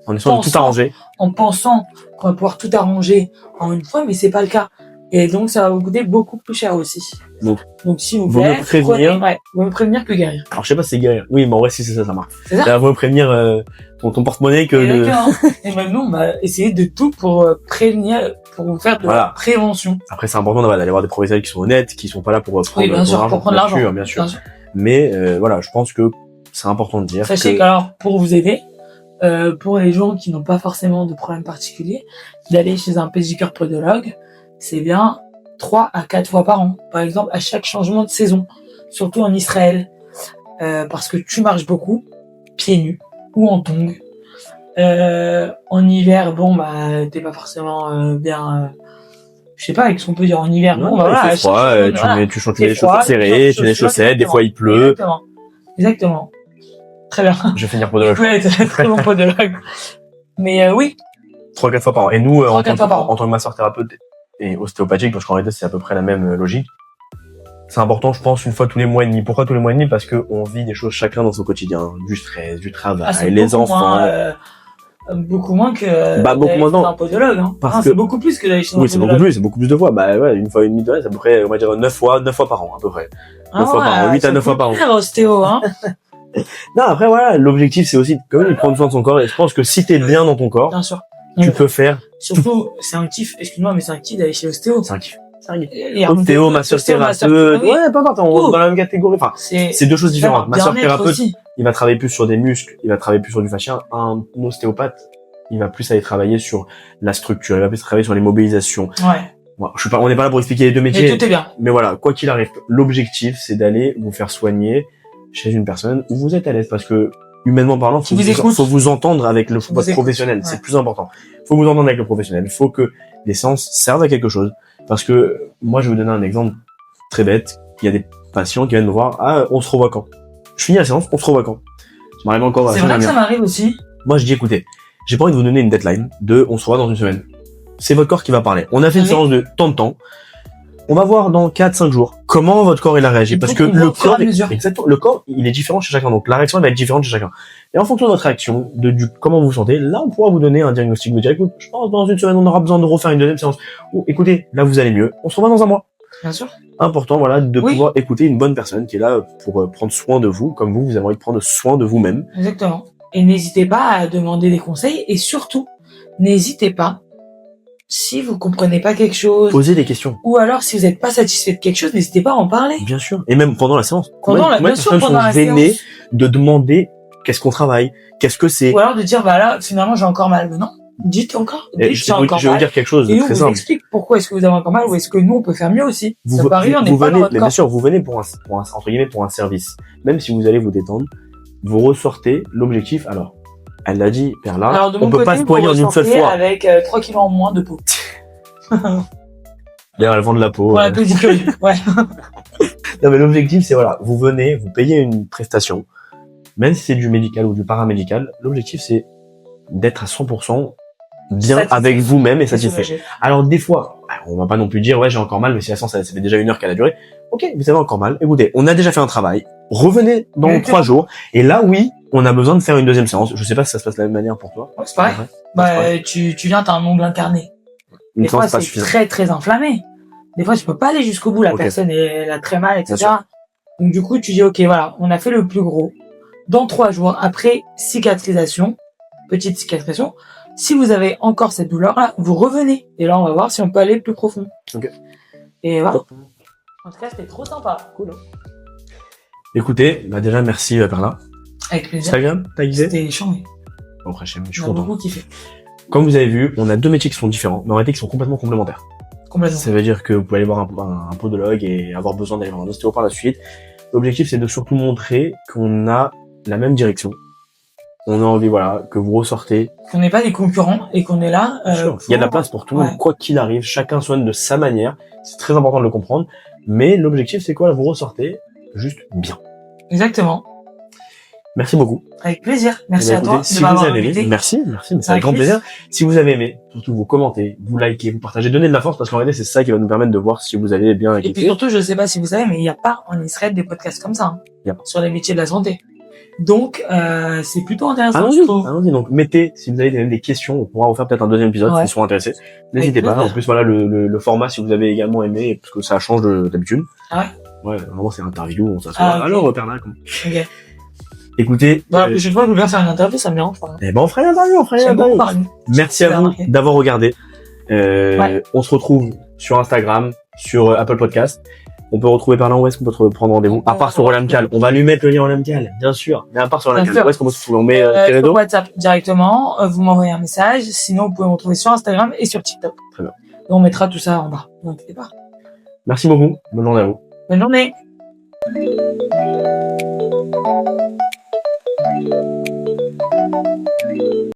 [SPEAKER 1] En essayant de tout
[SPEAKER 2] pensant-
[SPEAKER 1] arranger.
[SPEAKER 2] En pensant qu'on va pouvoir tout arranger en une fois, mais c'est pas le cas. Et donc, ça va vous coûter beaucoup plus cher aussi.
[SPEAKER 1] Donc,
[SPEAKER 2] s'il vous
[SPEAKER 1] vaut
[SPEAKER 2] plaît,
[SPEAKER 1] mieux prévenir.
[SPEAKER 2] vaut mieux prévenir que guérir.
[SPEAKER 1] Alors je sais pas si c'est guérir. Oui, mais en vrai si c'est ça, ça marche.
[SPEAKER 2] C'est ça.
[SPEAKER 1] Là, vaut mieux prévenir ton porte-monnaie que de...
[SPEAKER 2] Exactement. Et maintenant, on va essayer de tout pour prévenir, pour vous faire de
[SPEAKER 1] Voilà.
[SPEAKER 2] la prévention.
[SPEAKER 1] Après c'est important d'aller voir des professionnels qui sont honnêtes, qui sont pas là pour prendre,
[SPEAKER 2] Oui, bien sûr, pour prendre l'argent.
[SPEAKER 1] Bien sûr. Mais voilà, je pense que c'est important de dire
[SPEAKER 2] Sachez
[SPEAKER 1] que...
[SPEAKER 2] qu'alors, pour vous aider, pour les gens qui n'ont pas forcément de problème particulier, d'aller chez un pédicure podologue, c'est bien 3 à 4 fois par an. Par exemple, à chaque changement de saison. Surtout en Israël. Parce que tu marches beaucoup, pieds nus, ou en tongs. En hiver, bon, bah, t'es pas forcément bien, je sais pas, avec ce qu'on peut dire en hiver.
[SPEAKER 1] Non,
[SPEAKER 2] Bon, bah,
[SPEAKER 1] il
[SPEAKER 2] voilà,
[SPEAKER 1] fait froid,
[SPEAKER 2] à chaque saison,
[SPEAKER 1] tu changes
[SPEAKER 2] C'est
[SPEAKER 1] les
[SPEAKER 2] froid,
[SPEAKER 1] chaussures serrées, tu mets les chaussettes, des fois il pleut.
[SPEAKER 2] Exactement. Très bien.
[SPEAKER 1] Je vais finir pour de
[SPEAKER 2] Ouais, c'est très bon podologue. Mais oui,
[SPEAKER 1] 3-4 fois par an. Et nous, en
[SPEAKER 2] 3-4
[SPEAKER 1] tant
[SPEAKER 2] fois par an.
[SPEAKER 1] que masseur thérapeute et ostéopathique, parce qu'en réalité c'est à peu près la même logique, c'est important, je pense, une fois tous les mois et demi. Pourquoi tous les mois et demi? Parce que on vit des choses chacun dans son quotidien, du stress, du travail,
[SPEAKER 2] c'est
[SPEAKER 1] les
[SPEAKER 2] beaucoup
[SPEAKER 1] enfants.
[SPEAKER 2] beaucoup moins que
[SPEAKER 1] Bah, beaucoup
[SPEAKER 2] d'aller
[SPEAKER 1] moins,
[SPEAKER 2] chez
[SPEAKER 1] non.
[SPEAKER 2] un podologue. Hein.
[SPEAKER 1] Parce
[SPEAKER 2] Non,
[SPEAKER 1] que-
[SPEAKER 2] c'est beaucoup plus que d'aller chez un
[SPEAKER 1] Oui, c'est
[SPEAKER 2] podologue.
[SPEAKER 1] c'est beaucoup plus de fois. Bah ouais, une fois et demie, c'est à peu près, on va dire 9 fois par an, à peu près. 9 fois par an, 8 à 9 fois par an.
[SPEAKER 2] C'est ostéo, hein.
[SPEAKER 1] Non, après voilà, l'objectif c'est aussi quand même de prendre soin de son corps et je pense que si t'es bien dans ton corps,
[SPEAKER 2] Bien sûr.
[SPEAKER 1] tu peux faire,
[SPEAKER 2] Surtout, c'est un kiff, excuse-moi, mais c'est un kiff d'aller chez l'ostéo.
[SPEAKER 1] c'est un kiff. C'est un kiff.
[SPEAKER 2] Et
[SPEAKER 1] Ostéo, masseur thérapeute,
[SPEAKER 2] oui.
[SPEAKER 1] ouais, peu importe, on
[SPEAKER 2] Ouh.
[SPEAKER 1] rentre dans la même catégorie. Enfin, c'est deux choses différentes. Masseur
[SPEAKER 2] Bien-être
[SPEAKER 1] thérapeute,
[SPEAKER 2] aussi.
[SPEAKER 1] il va travailler plus sur des muscles, il va travailler plus sur du fascia. Un ostéopathe, il va plus aller travailler sur la structure, il va plus travailler sur les mobilisations.
[SPEAKER 2] Ouais.
[SPEAKER 1] Bon, on n'est pas là pour expliquer les deux métiers.
[SPEAKER 2] Mais tout est bien.
[SPEAKER 1] Mais voilà, quoi qu'il arrive, l'objectif, c'est d'aller vous faire soigner chez une personne où vous êtes à l'aise, parce que humainement parlant,
[SPEAKER 2] Qui vous écoute.
[SPEAKER 1] faut vous entendre avec
[SPEAKER 2] Qui
[SPEAKER 1] votre
[SPEAKER 2] vous écoute,
[SPEAKER 1] professionnel.
[SPEAKER 2] ouais.
[SPEAKER 1] C'est le plus important. Faut vous entendre avec le professionnel. Faut que les séances servent à quelque chose. Parce que moi, je vais vous donner un exemple très bête. Il y a des patients qui viennent me voir. Ah, on se revoit quand? Je finis la séance, on se revoit quand? Ça m'arrive encore la
[SPEAKER 2] C'est
[SPEAKER 1] semaine
[SPEAKER 2] vrai que ça
[SPEAKER 1] dernière.
[SPEAKER 2] m'arrive aussi.
[SPEAKER 1] Moi, je dis, écoutez, j'ai pas envie de vous donner une deadline de on se revoit dans une semaine. C'est votre corps qui va parler. On a fait une
[SPEAKER 2] Oui.
[SPEAKER 1] séance de tant de temps. On va voir dans 4-5 jours comment votre corps il a réagi.
[SPEAKER 2] Et
[SPEAKER 1] Parce
[SPEAKER 2] donc,
[SPEAKER 1] que
[SPEAKER 2] on voit
[SPEAKER 1] le
[SPEAKER 2] au fur et à
[SPEAKER 1] corps,
[SPEAKER 2] mesure.
[SPEAKER 1] exactement, le corps, il est différent chez chacun. Donc, la réaction, elle va être différente chez chacun. Et en fonction de votre réaction, du comment vous vous sentez, là, on pourra vous donner un diagnostic. Vous dire, écoute, je pense, dans une semaine, on aura besoin de refaire une deuxième séance. Ou, écoutez, là, vous allez mieux. On se revoit dans un mois.
[SPEAKER 2] Bien sûr.
[SPEAKER 1] Important, voilà, de
[SPEAKER 2] Oui.
[SPEAKER 1] pouvoir écouter une bonne personne qui est là pour prendre soin de vous, comme vous avez envie de prendre soin de vous-même.
[SPEAKER 2] Exactement. Et n'hésitez pas à demander des conseils et surtout, n'hésitez pas, si vous comprenez pas quelque chose,
[SPEAKER 1] Posez des questions.
[SPEAKER 2] ou alors si vous n'êtes pas satisfait de quelque chose, n'hésitez pas à en parler.
[SPEAKER 1] Bien sûr. Et même pendant la séance.
[SPEAKER 2] Pendant la-
[SPEAKER 1] Combien de
[SPEAKER 2] bien sûr,
[SPEAKER 1] personnes
[SPEAKER 2] pendant
[SPEAKER 1] sont
[SPEAKER 2] la
[SPEAKER 1] gênées
[SPEAKER 2] séance.
[SPEAKER 1] de demander qu'est-ce qu'on travaille, qu'est-ce que c'est.
[SPEAKER 2] Ou alors de dire, bah là, finalement, j'ai encore mal. Mais non, dites encore.
[SPEAKER 1] Et
[SPEAKER 2] Dites,
[SPEAKER 1] je
[SPEAKER 2] j'ai
[SPEAKER 1] vais vous
[SPEAKER 2] encore
[SPEAKER 1] je vais vous
[SPEAKER 2] mal.
[SPEAKER 1] dire quelque chose de
[SPEAKER 2] Et on
[SPEAKER 1] très
[SPEAKER 2] vous
[SPEAKER 1] simple.
[SPEAKER 2] explique pourquoi est-ce que vous avez encore mal ou est-ce que nous, on peut faire mieux aussi. Ça peut arriver, on n'est
[SPEAKER 1] vous
[SPEAKER 2] pas dans
[SPEAKER 1] venez,
[SPEAKER 2] votre
[SPEAKER 1] mais
[SPEAKER 2] corps.
[SPEAKER 1] bien sûr, vous venez pour un, entre guillemets, pour un service. Même si vous allez vous détendre, vous ressortez l'objectif. Alors, elle l'a dit, Perla,
[SPEAKER 2] Alors, de
[SPEAKER 1] on
[SPEAKER 2] mon
[SPEAKER 1] peut
[SPEAKER 2] côté,
[SPEAKER 1] pas se poigner en
[SPEAKER 2] vous
[SPEAKER 1] une seule
[SPEAKER 2] ressortez
[SPEAKER 1] fois.
[SPEAKER 2] avec 3 kilos en moins de peau.
[SPEAKER 1] D'ailleurs, elle vend de la peau.
[SPEAKER 2] Pour la pédicure. Ouais.
[SPEAKER 1] Non, mais l'objectif, c'est voilà, vous venez, vous payez une prestation, même si c'est du médical ou du paramédical, l'objectif, c'est d'être à 100% bien
[SPEAKER 2] Satisfait.
[SPEAKER 1] avec vous-même et satisfait.
[SPEAKER 2] Soulagé.
[SPEAKER 1] Alors, des fois, on va pas non plus dire, ouais, j'ai encore mal, mais si la séance, ça fait déjà 1 heure qu'elle a duré. Ok, vous avez encore mal. Écoutez, on a déjà fait un travail. revenez dans
[SPEAKER 2] Exactement.
[SPEAKER 1] 3 jours. Et là, oui, on a besoin de faire une deuxième séance. Je sais pas si ça se passe de la même manière pour toi.
[SPEAKER 2] Ouais, c'est pareil.
[SPEAKER 1] Ouais.
[SPEAKER 2] Bah, tu viens, t'as un ongle incarné.
[SPEAKER 1] Une
[SPEAKER 2] Des fois,
[SPEAKER 1] séance, c'est pas
[SPEAKER 2] c'est
[SPEAKER 1] suffisant.
[SPEAKER 2] très, très inflammé. Des fois, tu peux pas aller jusqu'au bout. La
[SPEAKER 1] Ok.
[SPEAKER 2] personne, elle a très mal, etc.
[SPEAKER 1] Bien
[SPEAKER 2] Donc, du coup, tu dis, OK, voilà, on a fait le plus gros. Dans 3 jours, après cicatrisation, petite cicatrisation, si vous avez encore cette douleur-là, vous revenez. Et là, on va voir si on peut aller plus profond.
[SPEAKER 1] Ok.
[SPEAKER 2] Et voilà. En tout cas, c'était trop sympa. Cool.
[SPEAKER 1] Écoutez, bah déjà, merci, Perla.
[SPEAKER 2] Avec
[SPEAKER 1] C'est
[SPEAKER 2] plaisir.
[SPEAKER 1] agréable? T'as kiffé?
[SPEAKER 2] C'était chambé.
[SPEAKER 1] Bon, après, je suis
[SPEAKER 2] On a
[SPEAKER 1] content.
[SPEAKER 2] beaucoup kiffé.
[SPEAKER 1] Comme vous avez vu, on a 2 métiers qui sont différents, mais en réalité qui sont complètement complémentaires.
[SPEAKER 2] Complètement.
[SPEAKER 1] Ça veut dire que vous pouvez aller voir un podologue et avoir besoin d'aller voir un ostéo par la suite. L'objectif, c'est de surtout montrer qu'on a la même direction. On a envie, voilà, que vous ressortez.
[SPEAKER 2] Qu'on n'est pas des concurrents et qu'on est là.
[SPEAKER 1] Il y a de la place pour tout le monde,
[SPEAKER 2] Ouais.
[SPEAKER 1] quoi qu'il arrive. Chacun soigne de sa manière. C'est très important de le comprendre. Mais l'objectif, c'est quoi? Vous ressortez juste bien.
[SPEAKER 2] Exactement.
[SPEAKER 1] Merci beaucoup.
[SPEAKER 2] Avec plaisir.
[SPEAKER 1] Eh
[SPEAKER 2] Merci
[SPEAKER 1] ben,
[SPEAKER 2] à toi
[SPEAKER 1] écoutez,
[SPEAKER 2] de
[SPEAKER 1] si vous
[SPEAKER 2] m'avoir
[SPEAKER 1] avez aimé,
[SPEAKER 2] invité.
[SPEAKER 1] merci, mais c'est avec
[SPEAKER 2] Avec
[SPEAKER 1] grand
[SPEAKER 2] plaisir.
[SPEAKER 1] plaisir. Si vous avez aimé, surtout vous commentez, vous likez, vous partagez, donnez de la force parce qu'en réalité, c'est ça qui va nous permettre de voir si vous avez bien
[SPEAKER 2] Et puis
[SPEAKER 1] écouté.
[SPEAKER 2] surtout, je sais pas si vous savez, mais il n'y a pas en Israël des podcasts comme ça,
[SPEAKER 1] Yep.
[SPEAKER 2] sur les métiers de la santé. Donc, c'est plutôt intéressant, je
[SPEAKER 1] Allons-y,
[SPEAKER 2] trouve.
[SPEAKER 1] allons-y. Donc, mettez, si vous avez des questions, on pourra vous faire peut-être un deuxième épisode,
[SPEAKER 2] Ouais.
[SPEAKER 1] si vous sont intéressés. N'hésitez pas.
[SPEAKER 2] plaisir.
[SPEAKER 1] En plus, voilà, le format, si vous avez également aimé, parce que ça change d'habitude.
[SPEAKER 2] Ah ouais?
[SPEAKER 1] Ouais, vraiment, c'est interview, on s'assoit.
[SPEAKER 2] Ah, ok.
[SPEAKER 1] Alors, Perla, comment?
[SPEAKER 2] Ok.
[SPEAKER 1] Écoutez,
[SPEAKER 2] Bon, la prochaine fois, je veux bien faire une interview, ça me dérange pas.
[SPEAKER 1] eh ben, on fera une interview, on fera une
[SPEAKER 2] J'aime beaucoup
[SPEAKER 1] interview.
[SPEAKER 2] parler.
[SPEAKER 1] Merci à
[SPEAKER 2] Super
[SPEAKER 1] vous
[SPEAKER 2] marqué.
[SPEAKER 1] d'avoir regardé.
[SPEAKER 2] Ouais.
[SPEAKER 1] On se retrouve sur Instagram, sur Apple Podcast. On peut retrouver Perla, où est-ce qu'on peut prendre rendez-vous? À part sur Olamcal. On va lui mettre le lien Olamcal, bien sûr. Mais à part sur
[SPEAKER 2] Bien
[SPEAKER 1] Olamcal,
[SPEAKER 2] sûr.
[SPEAKER 1] où est-ce qu'on peut se trouver? On met tes
[SPEAKER 2] Sur
[SPEAKER 1] réseaux?
[SPEAKER 2] WhatsApp directement, vous m'envoyez un message. Sinon, vous pouvez me retrouver sur Instagram et sur TikTok.
[SPEAKER 1] Très bien.
[SPEAKER 2] Et on mettra tout ça en bas. Ne vous inquiétez pas.
[SPEAKER 1] Merci beaucoup. Bonne journée à vous.
[SPEAKER 2] Bonne journée.